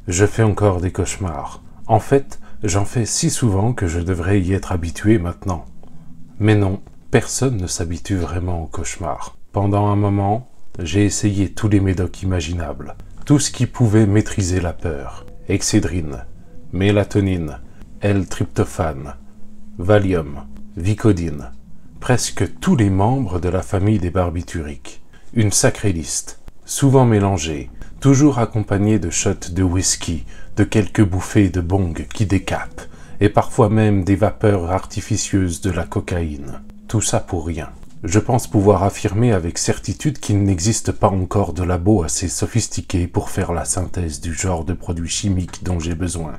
Je fais encore des cauchemars. En fait, j'en fais si souvent que je devrais y être habitué maintenant. Mais non, personne ne s'habitue vraiment aux cauchemars. Pendant un moment, j'ai essayé tous les médocs imaginables. Tout ce qui pouvait maîtriser la peur. Excédrine, mélatonine, L-tryptophane, Valium, Vicodine. Presque tous les membres de la famille des barbituriques. Une sacrée liste, souvent mélangée, toujours accompagnée de shots de whisky, de quelques bouffées de bong qui décapent, et parfois même des vapeurs artificieuses de la cocaïne. Tout ça pour rien. Je pense pouvoir affirmer avec certitude qu'il n'existe pas encore de labo assez sophistiqué pour faire la synthèse du genre de produits chimiques dont j'ai besoin.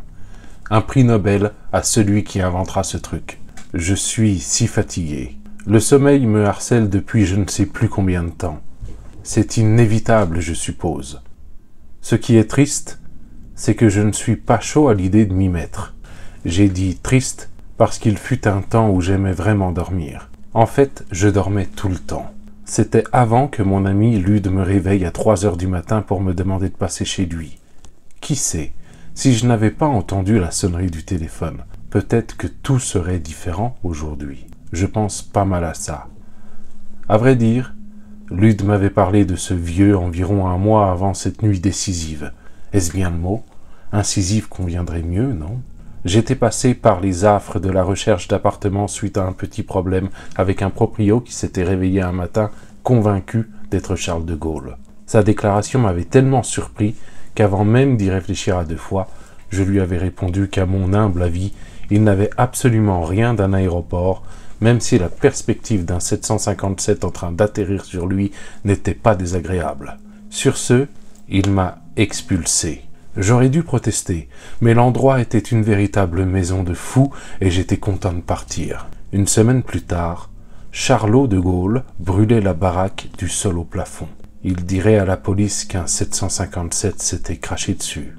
Un prix Nobel à celui qui inventera ce truc. Je suis si fatigué. Le sommeil me harcèle depuis je ne sais plus combien de temps. C'est inévitable, je suppose. Ce qui est triste, c'est que je ne suis pas chaud à l'idée de m'y mettre. J'ai dit triste parce qu'il fut un temps où j'aimais vraiment dormir. En fait, je dormais tout le temps. C'était avant que mon ami Lude me réveille à 3 heures du matin pour me demander de passer chez lui. Qui sait, si je n'avais pas entendu la sonnerie du téléphone, peut-être que tout serait différent aujourd'hui. Je pense pas mal à ça. À vrai dire, Lude m'avait parlé de ce vieux environ un mois avant cette nuit décisive. Est-ce bien le mot? Incisive conviendrait mieux, non? J'étais passé par les affres de la recherche d'appartements suite à un petit problème avec un proprio qui s'était réveillé un matin convaincu d'être Charles de Gaulle. Sa déclaration m'avait tellement surpris qu'avant même d'y réfléchir à 2 fois, je lui avais répondu qu'à mon humble avis, il n'avait absolument rien d'un aéroport, même si la perspective d'un 757 en train d'atterrir sur lui n'était pas désagréable. Sur ce, il m'a expulsé. J'aurais dû protester, mais l'endroit était une véritable maison de fous et j'étais content de partir. Une semaine plus tard, Charlot de Gaulle brûlait la baraque du sol au plafond. Il dirait à la police qu'un 757 s'était craché dessus.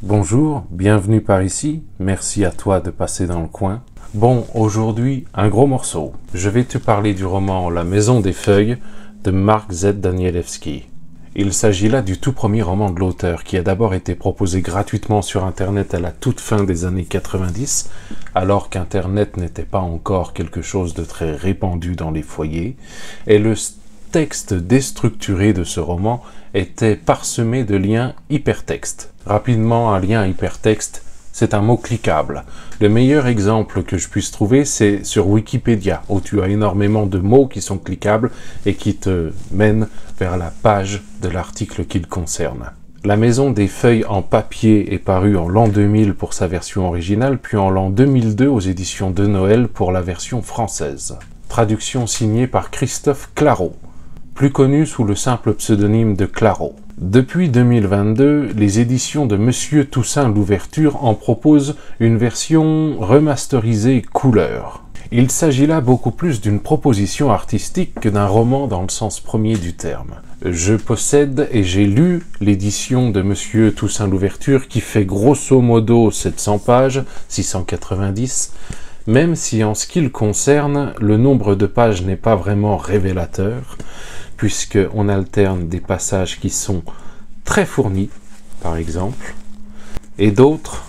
Bonjour, bienvenue par ici, merci à toi de passer dans le coin. Bon, aujourd'hui, un gros morceau. Je vais te parler du roman La Maison des Feuilles de Mark Z. Danielewski. Il s'agit là du tout premier roman de l'auteur qui a d'abord été proposé gratuitement sur Internet à la toute fin des années 90, alors qu'Internet n'était pas encore quelque chose de très répandu dans les foyers, et le texte déstructuré de ce roman était parsemé de liens hypertextes. Rapidement, un lien hypertexte, c'est un mot cliquable. Le meilleur exemple que je puisse trouver, c'est sur Wikipédia, où tu as énormément de mots qui sont cliquables et qui te mènent vers la page de l'article qu'il concerne. La Maison des Feuilles en papier est parue en l'an 2000 pour sa version originale, puis en l'an 2002 aux éditions de Noël pour la version française. Traduction signée par Christophe Claro, plus connu sous le simple pseudonyme de Claro. Depuis 2022, les éditions de Monsieur Toussaint Louverture en proposent une version remasterisée couleur. Il s'agit là beaucoup plus d'une proposition artistique que d'un roman dans le sens premier du terme. Je possède et j'ai lu l'édition de Monsieur Toussaint Louverture qui fait grosso modo 700 pages, 690, même si en ce qui le concerne, le nombre de pages n'est pas vraiment révélateur, puisqu'on alterne des passages qui sont très fournis, par exemple, et d'autres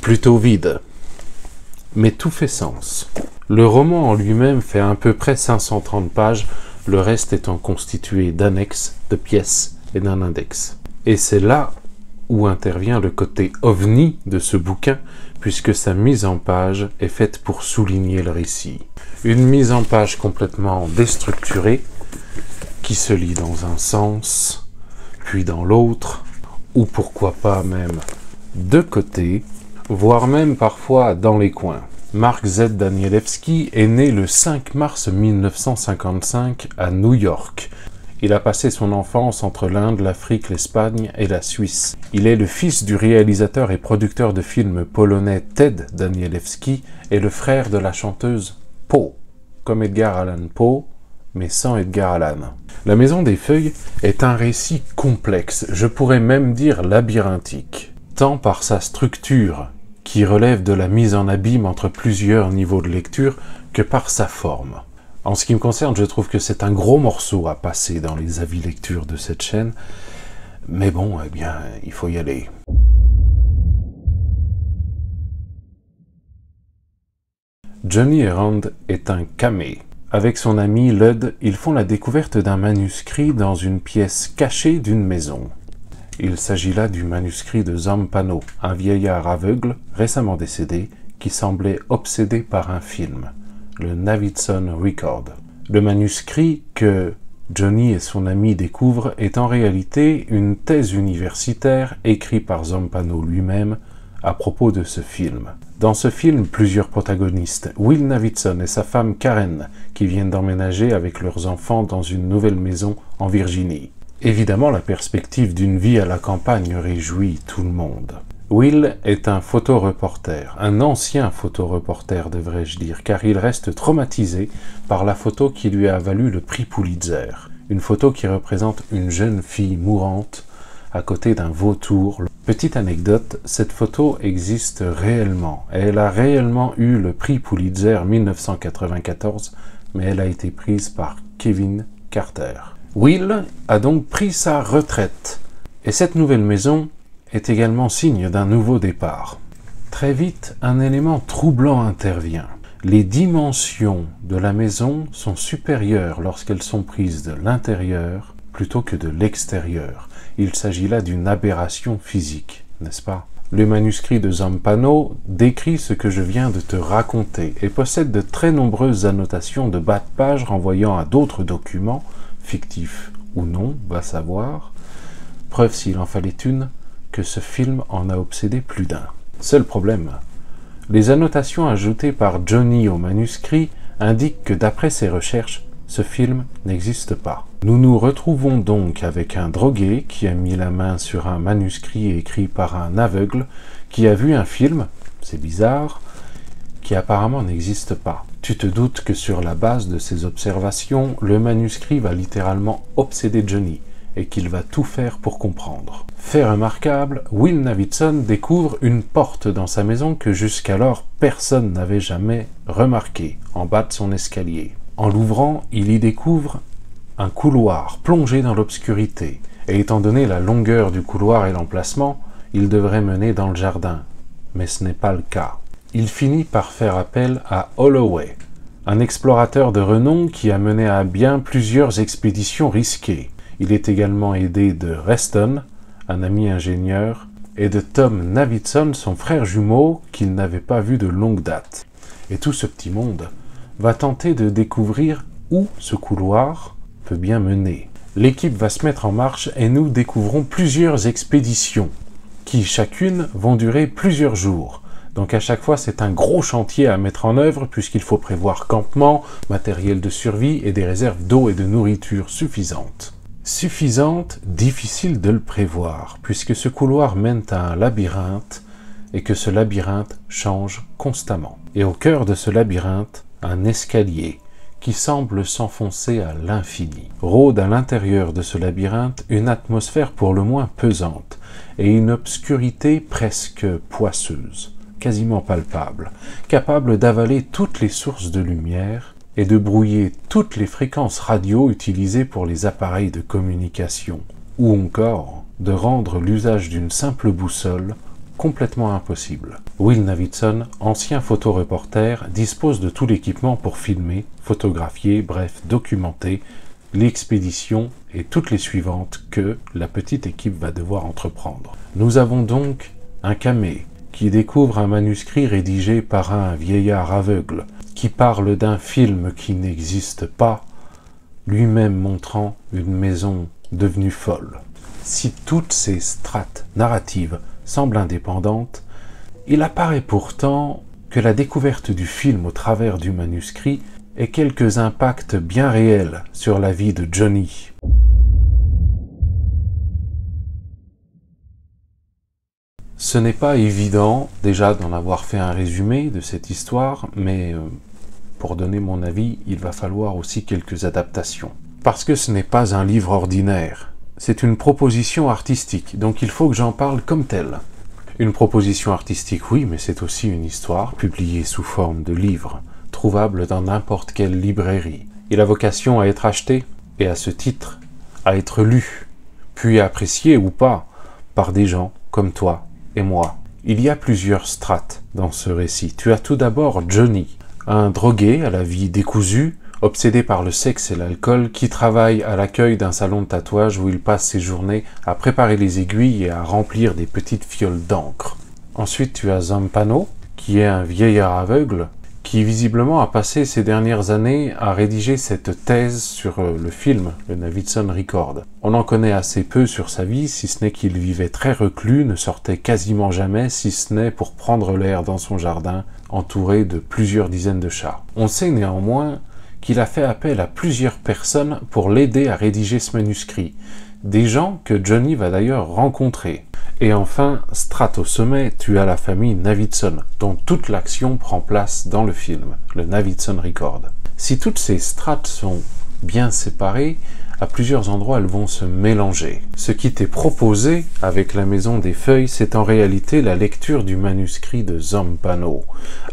plutôt vides. Mais tout fait sens. Le roman en lui-même fait à peu près 530 pages, le reste étant constitué d'annexes, de pièces et d'un index. Et c'est là où intervient le côté ovni de ce bouquin, puisque sa mise en page est faite pour souligner le récit. Une mise en page complètement déstructurée, qui se lit dans un sens, puis dans l'autre, ou pourquoi pas même de côté, voire même parfois dans les coins. Mark Z. Danielewski est né le 5 mars 1955 à New York. Il a passé son enfance entre l'Inde, l'Afrique, l'Espagne et la Suisse. Il est le fils du réalisateur et producteur de films polonais Ted Danielewski et le frère de la chanteuse Poe, comme Edgar Allan Poe, mais sans Edgar Allan. La Maison des Feuilles est un récit complexe, je pourrais même dire labyrinthique, tant par sa structure, qui relève de la mise en abîme entre plusieurs niveaux de lecture, que par sa forme. En ce qui me concerne, je trouve que c'est un gros morceau à passer dans les avis lecture de cette chaîne, mais bon, eh bien, il faut y aller. Johnny Errand est un camé. Avec son ami Lud, ils font la découverte d'un manuscrit dans une pièce cachée d'une maison. Il s'agit là du manuscrit de Zampano, un vieillard aveugle récemment décédé qui semblait obsédé par un film, le Navidson Record. Le manuscrit que Johnny et son ami découvrent est en réalité une thèse universitaire écrite par Zampano lui-même à propos de ce film. Dans ce film, plusieurs protagonistes, Will Navidson et sa femme Karen, qui viennent d'emménager avec leurs enfants dans une nouvelle maison en Virginie. Évidemment, la perspective d'une vie à la campagne réjouit tout le monde. Will est un photoreporter, un ancien photoreporter devrais-je dire, car il reste traumatisé par la photo qui lui a valu le prix Pulitzer. Une photo qui représente une jeune fille mourante à côté d'un vautour. Petite anecdote, cette photo existe réellement. Elle a réellement eu le prix Pulitzer 1994, mais elle a été prise par Kevin Carter. Will a donc pris sa retraite, et cette nouvelle maison est également signe d'un nouveau départ. Très vite, un élément troublant intervient. Les dimensions de la maison sont supérieures lorsqu'elles sont prises de l'intérieur plutôt que de l'extérieur. Il s'agit là d'une aberration physique, n'est-ce pas? Le manuscrit de Zampano décrit ce que je viens de te raconter et possède de très nombreuses annotations de bas de page renvoyant à d'autres documents, fictifs ou non, va savoir. Preuve, s'il en fallait une, que ce film en a obsédé plus d'un. Seul problème, les annotations ajoutées par Johnny au manuscrit indiquent que d'après ses recherches, ce film n'existe pas. Nous nous retrouvons donc avec un drogué qui a mis la main sur un manuscrit écrit par un aveugle qui a vu un film, c'est bizarre, qui apparemment n'existe pas. Tu te doutes que sur la base de ces observations, le manuscrit va littéralement obséder Johnny et qu'il va tout faire pour comprendre. Fait remarquable, Will Navidson découvre une porte dans sa maison que jusqu'alors personne n'avait jamais remarquée, en bas de son escalier. En l'ouvrant, il y découvre un couloir plongé dans l'obscurité, et étant donné la longueur du couloir et l'emplacement, il devrait mener dans le jardin. Mais ce n'est pas le cas. Il finit par faire appel à Holloway, un explorateur de renom qui a mené à bien plusieurs expéditions risquées. Il est également aidé de Reston, un ami ingénieur, et de Tom Navidson, son frère jumeau, qu'il n'avait pas vu de longue date. Et tout ce petit monde va tenter de découvrir où ce couloir peut bien mener. L'équipe va se mettre en marche et nous découvrons plusieurs expéditions qui chacune vont durer plusieurs jours. Donc à chaque fois, c'est un gros chantier à mettre en œuvre puisqu'il faut prévoir campement, matériel de survie et des réserves d'eau et de nourriture suffisantes. Suffisante, difficile de le prévoir puisque ce couloir mène à un labyrinthe et que ce labyrinthe change constamment. Et au cœur de ce labyrinthe, un escalier qui semble s'enfoncer à l'infini. Rôde à l'intérieur de ce labyrinthe une atmosphère pour le moins pesante et une obscurité presque poisseuse, quasiment palpable, capable d'avaler toutes les sources de lumière et de brouiller toutes les fréquences radio utilisées pour les appareils de communication, ou encore de rendre l'usage d'une simple boussole complètement impossible. Will Navidson, ancien photoreporter, dispose de tout l'équipement pour filmer, photographier, bref, documenter l'expédition et toutes les suivantes que la petite équipe va devoir entreprendre. Nous avons donc un camé qui découvre un manuscrit rédigé par un vieillard aveugle qui parle d'un film qui n'existe pas, lui-même montrant une maison devenue folle. Si toutes ces strates narratives semblent indépendantes, il apparaît pourtant que la découverte du film au travers du manuscrit ait quelques impacts bien réels sur la vie de Johnny. Ce n'est pas évident déjà d'en avoir fait un résumé de cette histoire, mais pour donner mon avis, il va falloir aussi quelques adaptations. Parce que ce n'est pas un livre ordinaire, c'est une proposition artistique, donc il faut que j'en parle comme telle. Une proposition artistique, oui, mais c'est aussi une histoire publiée sous forme de livre, trouvable dans n'importe quelle librairie. Il a vocation à être acheté, et à ce titre, à être lu, puis apprécié ou pas, par des gens comme toi et moi. Il y a plusieurs strates dans ce récit. Tu as tout d'abord Johnny, un drogué à la vie décousue, obsédé par le sexe et l'alcool, qui travaille à l'accueil d'un salon de tatouage où il passe ses journées à préparer les aiguilles et à remplir des petites fioles d'encre. Ensuite, tu as Zampano, qui est un vieillard aveugle, qui visiblement a passé ces dernières années à rédiger cette thèse sur le film, le Navidson Record. On en connaît assez peu sur sa vie, si ce n'est qu'il vivait très reclus, ne sortait quasiment jamais, si ce n'est pour prendre l'air dans son jardin, entouré de plusieurs dizaines de chats. On sait néanmoins qu'il a fait appel à plusieurs personnes pour l'aider à rédiger ce manuscrit, des gens que Johnny va d'ailleurs rencontrer. Et enfin, strate au sommet, tu as la famille Navidson, dont toute l'action prend place dans le film, le Navidson Record. Si toutes ces strates sont bien séparées, à plusieurs endroits elles vont se mélanger. Ce qui t'est proposé avec la Maison des Feuilles, c'est en réalité la lecture du manuscrit de Zampano,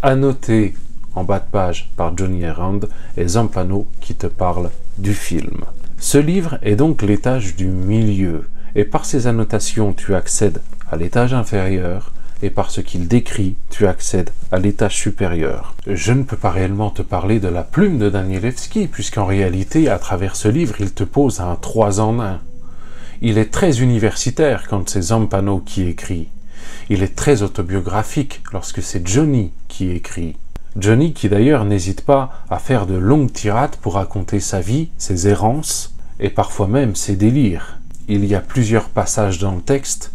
annoté en bas de page par Johnny Herand et Zampano qui te parle du film. Ce livre est donc l'étage du milieu, et par ses annotations tu accèdes à l'étage inférieur, et par ce qu'il décrit, tu accèdes à l'étage supérieur. Je ne peux pas réellement te parler de la plume de Danielewski, puisqu'en réalité, à travers ce livre, il te pose un 3 en 1. Il est très universitaire quand c'est Zampano qui écrit. Il est très autobiographique lorsque c'est Johnny qui écrit. Johnny qui d'ailleurs n'hésite pas à faire de longues tirades pour raconter sa vie, ses errances, et parfois même ses délires. Il y a plusieurs passages dans le texte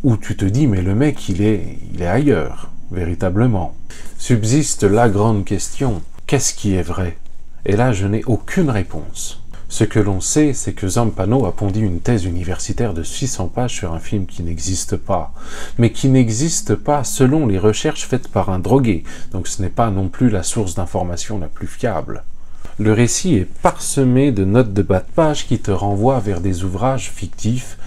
où tu te dis mais le mec il est ailleurs, véritablement. Subsiste la grande question, qu'est-ce qui est vrai? Et là je n'ai aucune réponse. Ce que l'on sait, c'est que Zampano a pondu une thèse universitaire de 600 pages sur un film qui n'existe pas, mais qui n'existe pas selon les recherches faites par un drogué, donc ce n'est pas non plus la source d'information la plus fiable. Le récit est parsemé de notes de bas de page qui te renvoient vers des ouvrages fictifs,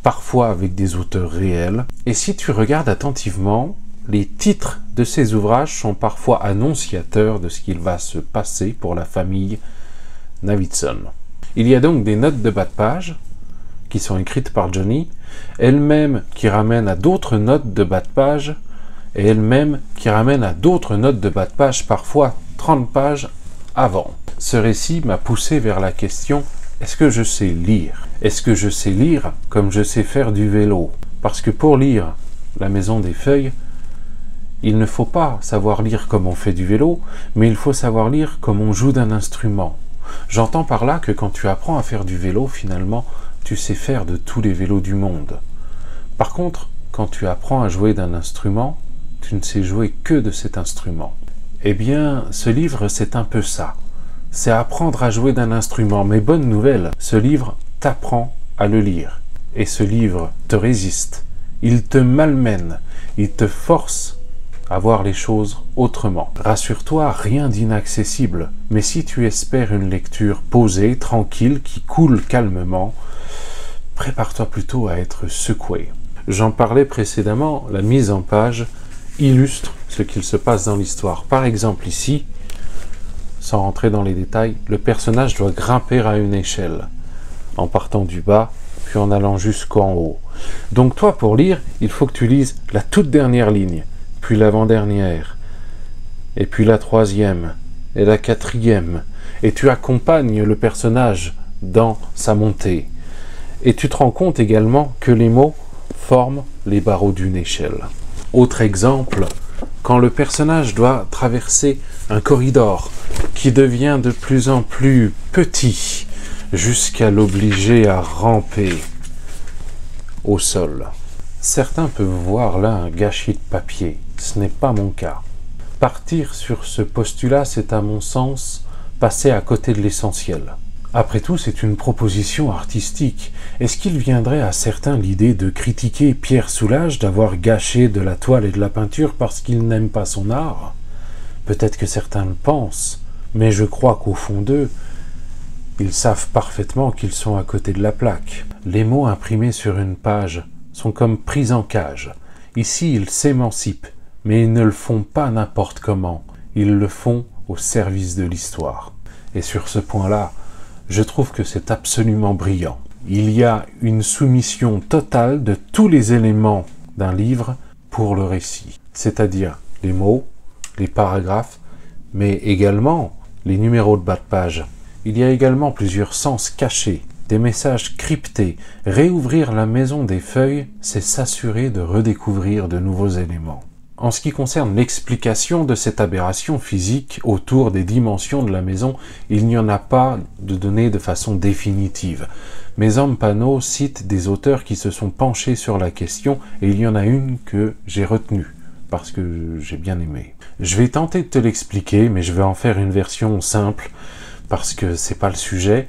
parfois avec des auteurs réels, et si tu regardes attentivement, les titres de ces ouvrages sont parfois annonciateurs de ce qu'il va se passer pour la famille Navidson. Il y a donc des notes de bas de page qui sont écrites par Johnny, elles-mêmes qui ramènent à d'autres notes de bas de page, et elles-mêmes qui ramènent à d'autres notes de bas de page, parfois 30 pages avant. Ce récit m'a poussé vers la question, est-ce que je sais lire? Est-ce que je sais lire comme je sais faire du vélo? Parce que pour lire La Maison des Feuilles, il ne faut pas savoir lire comme on fait du vélo, mais il faut savoir lire comme on joue d'un instrument. J'entends par là que quand tu apprends à faire du vélo, finalement, tu sais faire de tous les vélos du monde. Par contre, quand tu apprends à jouer d'un instrument, tu ne sais jouer que de cet instrument. Eh bien, ce livre, c'est un peu ça. C'est apprendre à jouer d'un instrument. Mais bonne nouvelle, ce livre t'apprend à le lire. Et ce livre te résiste. Il te malmène. Il te force à voir les choses autrement. Rassure-toi, rien d'inaccessible. Mais si tu espères une lecture posée, tranquille, qui coule calmement, prépare-toi plutôt à être secoué. J'en parlais précédemment, la mise en page illustre ce qu'il se passe dans l'histoire. Par exemple ici, sans rentrer dans les détails, le personnage doit grimper à une échelle, en partant du bas, puis en allant jusqu'en haut. Donc toi, pour lire, il faut que tu lises la toute dernière ligne, puis l'avant-dernière, et puis la troisième, et la quatrième, et tu accompagnes le personnage dans sa montée. Et tu te rends compte également que les mots forment les barreaux d'une échelle. Autre exemple, quand le personnage doit traverser un corridor qui devient de plus en plus petit jusqu'à l'obliger à ramper au sol. Certains peuvent voir là un gâchis de papier. Ce n'est pas mon cas. Partir sur ce postulat, c'est à mon sens passer à côté de l'essentiel. Après tout, c'est une proposition artistique. Est-ce qu'il viendrait à certains l'idée de critiquer Pierre Soulages d'avoir gâché de la toile et de la peinture parce qu'il n'aime pas son art? Peut-être que certains le pensent, mais je crois qu'au fond d'eux, ils savent parfaitement qu'ils sont à côté de la plaque. Les mots imprimés sur une page sont comme pris en cage. Ici, ils s'émancipent, mais ils ne le font pas n'importe comment. Ils le font au service de l'histoire. Et sur ce point-là, je trouve que c'est absolument brillant. Il y a une soumission totale de tous les éléments d'un livre pour le récit, c'est-à-dire les mots, les paragraphes, mais également les numéros de bas de page. Il y a également plusieurs sens cachés, des messages cryptés. Réouvrir la maison des feuilles, c'est s'assurer de redécouvrir de nouveaux éléments. En ce qui concerne l'explication de cette aberration physique autour des dimensions de la maison, il n'y en a pas de données de façon définitive. Mais Zampano cite des auteurs qui se sont penchés sur la question et il y en a une que j'ai retenue parce que j'ai bien aimé. Je vais tenter de te l'expliquer, mais je vais en faire une version simple parce que c'est pas le sujet.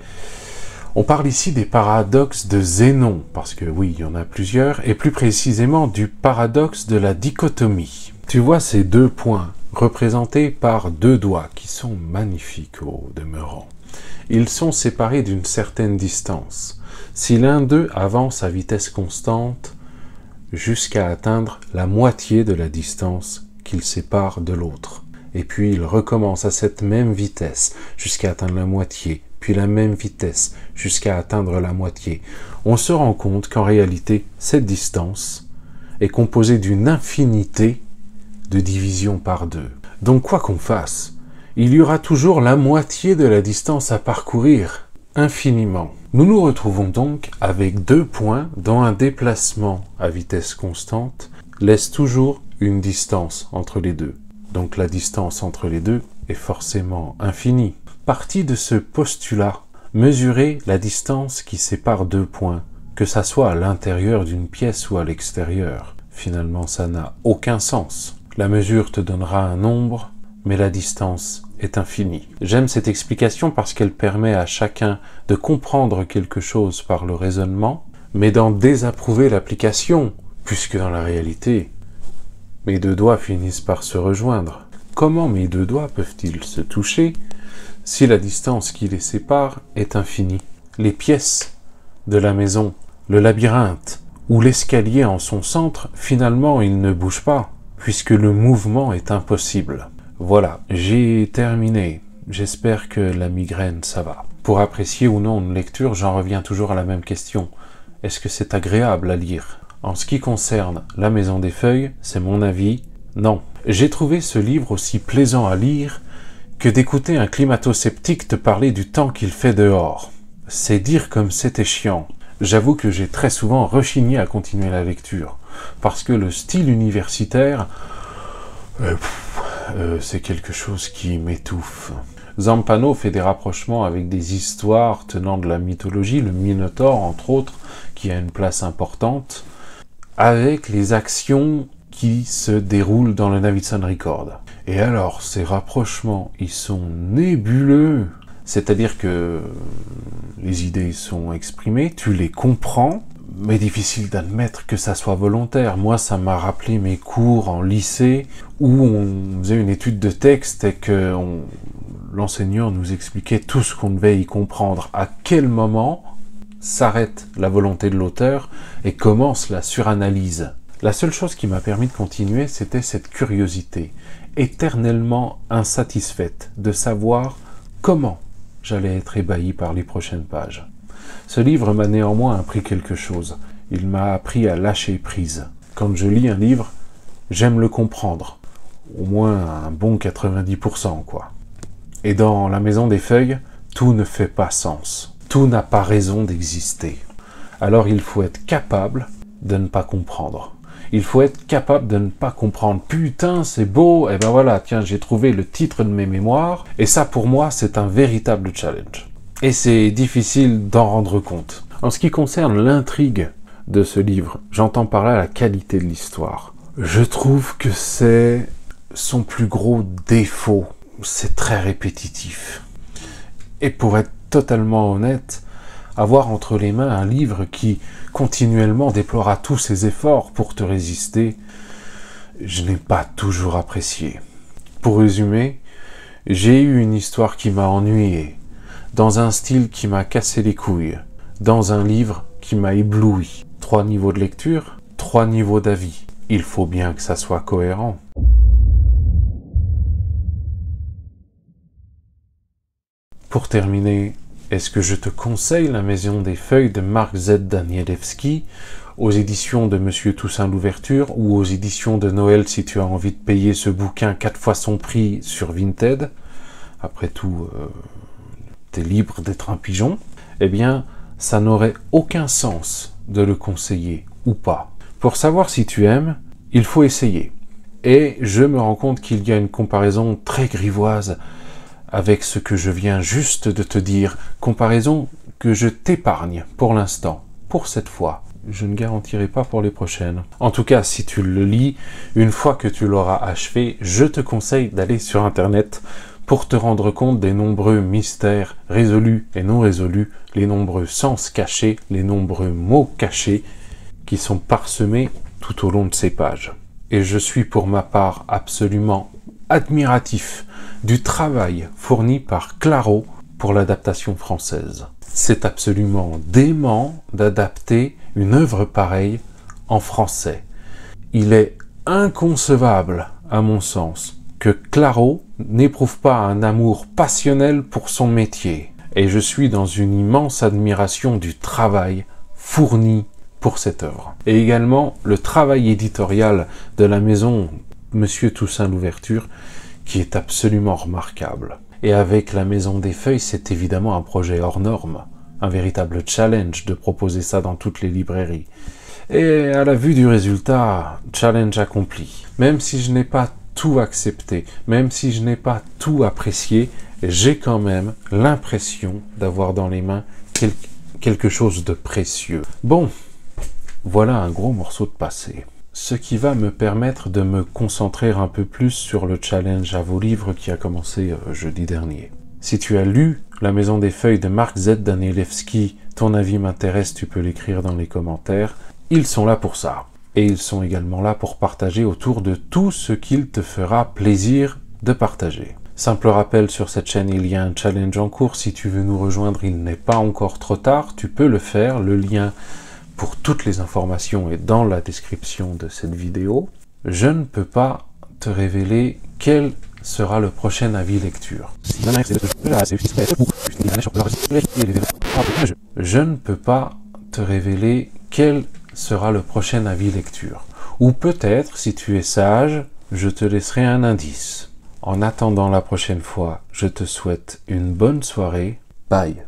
On parle ici des paradoxes de Zénon, parce que oui, il y en a plusieurs, et plus précisément du paradoxe de la dichotomie. Tu vois ces deux points, représentés par deux doigts, qui sont magnifiques au demeurant. Ils sont séparés d'une certaine distance. Si l'un d'eux avance à vitesse constante, jusqu'à atteindre la moitié de la distance qu'il sépare de l'autre. Et puis il recommence à cette même vitesse, jusqu'à atteindre la moitié, puis la même vitesse, jusqu'à atteindre la moitié. On se rend compte qu'en réalité, cette distance est composée d'une infinité de divisions par deux. Donc quoi qu'on fasse, il y aura toujours la moitié de la distance à parcourir, infiniment. Nous nous retrouvons donc avec deux points dont un déplacement à vitesse constante laisse toujours une distance entre les deux. Donc la distance entre les deux est forcément infinie. Parti de ce postulat, mesurer la distance qui sépare deux points, que ça soit à l'intérieur d'une pièce ou à l'extérieur. Finalement, ça n'a aucun sens. La mesure te donnera un nombre, mais la distance est infinie. J'aime cette explication parce qu'elle permet à chacun de comprendre quelque chose par le raisonnement, mais d'en désapprouver l'application, puisque dans la réalité, mes deux doigts finissent par se rejoindre. Comment mes deux doigts peuvent-ils se toucher si la distance qui les sépare est infinie? Les pièces de la maison, le labyrinthe ou l'escalier en son centre, finalement, ils ne bougent pas, puisque le mouvement est impossible. Voilà, j'ai terminé. J'espère que la migraine, ça va. Pour apprécier ou non une lecture, j'en reviens toujours à la même question. Est-ce que c'est agréable à lire? En ce qui concerne La Maison des Feuilles, c'est mon avis, non. J'ai trouvé ce livre aussi plaisant à lire que d'écouter un climato-sceptique te parler du temps qu'il fait dehors. C'est dire comme c'était chiant. J'avoue que j'ai très souvent rechigné à continuer la lecture, parce que le style universitaire, c'est quelque chose qui m'étouffe. Zampano fait des rapprochements avec des histoires tenant de la mythologie, le Minotaure entre autres, qui a une place importante, avec les actions qui se déroulent dans le Navidson Record. Et alors, ces rapprochements, ils sont nébuleux. C'est-à-dire que les idées sont exprimées, tu les comprends, mais difficile d'admettre que ça soit volontaire. Moi, ça m'a rappelé mes cours en lycée, où on faisait une étude de texte et que l'enseignant nous expliquait tout ce qu'on devait y comprendre. À quel moment s'arrête la volonté de l'auteur et commence la suranalyse. La seule chose qui m'a permis de continuer, c'était cette curiosité, éternellement insatisfaite, de savoir comment j'allais être ébahi par les prochaines pages. Ce livre m'a néanmoins appris quelque chose. Il m'a appris à lâcher prise. Quand je lis un livre, j'aime le comprendre. Au moins un bon 90%, quoi. Et dans La Maison des Feuilles, tout ne fait pas sens. Tout n'a pas raison d'exister. Alors il faut être capable de ne pas comprendre. Il faut être capable de ne pas comprendre. Putain, c'est beau, et ben voilà, tiens, j'ai trouvé le titre de mes mémoires, et ça pour moi, c'est un véritable challenge. Et c'est difficile d'en rendre compte. En ce qui concerne l'intrigue de ce livre, j'entends par là la qualité de l'histoire. Je trouve que c'est son plus gros défaut, c'est très répétitif. Et pour être totalement honnête, avoir entre les mains un livre qui continuellement déploiera tous ses efforts pour te résister, je n'ai pas toujours apprécié. Pour résumer, j'ai eu une histoire qui m'a ennuyé, dans un style qui m'a cassé les couilles, dans un livre qui m'a ébloui. 3 niveaux de lecture, 3 niveaux d'avis. Il faut bien que ça soit cohérent. Pour terminer, est-ce que je te conseille La Maison des Feuilles de Mark Z. Danielewski aux éditions de Monsieur Toussaint Louverture ou aux éditions de Noël si tu as envie de payer ce bouquin 4 fois son prix sur Vinted? Après tout, t'es libre d'être un pigeon. Eh bien, ça n'aurait aucun sens de le conseiller ou pas. Pour savoir si tu aimes, il faut essayer. Et je me rends compte qu'il y a une comparaison très grivoise avec ce que je viens juste de te dire, comparaison que je t'épargne pour l'instant, pour cette fois. Je ne garantirai pas pour les prochaines. En tout cas, si tu le lis, une fois que tu l'auras achevé, je te conseille d'aller sur Internet pour te rendre compte des nombreux mystères résolus et non résolus, les nombreux sens cachés, les nombreux mots cachés qui sont parsemés tout au long de ces pages. Et je suis pour ma part absolument admiratif du travail fourni par Claro pour l'adaptation française. C'est absolument dément d'adapter une œuvre pareille en français. Il est inconcevable, à mon sens, que Claro n'éprouve pas un amour passionnel pour son métier. Et je suis dans une immense admiration du travail fourni pour cette œuvre. Et également le travail éditorial de la maison Monsieur Toussaint Louverture, qui est absolument remarquable. Et avec La Maison des Feuilles, c'est évidemment un projet hors norme, un véritable challenge de proposer ça dans toutes les librairies. Et à la vue du résultat, challenge accompli. Même si je n'ai pas tout accepté, même si je n'ai pas tout apprécié, j'ai quand même l'impression d'avoir dans les mains quelque chose de précieux. Bon, voilà un gros morceau de passé. Ce qui va me permettre de me concentrer un peu plus sur le challenge à vos livres qui a commencé jeudi dernier. Si tu as lu La Maison des Feuilles de Mark Z. Danielewski, ton avis m'intéresse, tu peux l'écrire dans les commentaires. Ils sont là pour ça. Et ils sont également là pour partager autour de tout ce qu'il te fera plaisir de partager. Simple rappel, sur cette chaîne, il y a un challenge en cours. Si tu veux nous rejoindre, il n'est pas encore trop tard. Tu peux le faire. Le lien pour toutes les informations est dans la description de cette vidéo. Je ne peux pas te révéler quel sera le prochain avis lecture. Je ne peux pas te révéler quel sera le prochain avis lecture. Ou peut-être, si tu es sage, je te laisserai un indice. En attendant la prochaine fois, je te souhaite une bonne soirée. Bye.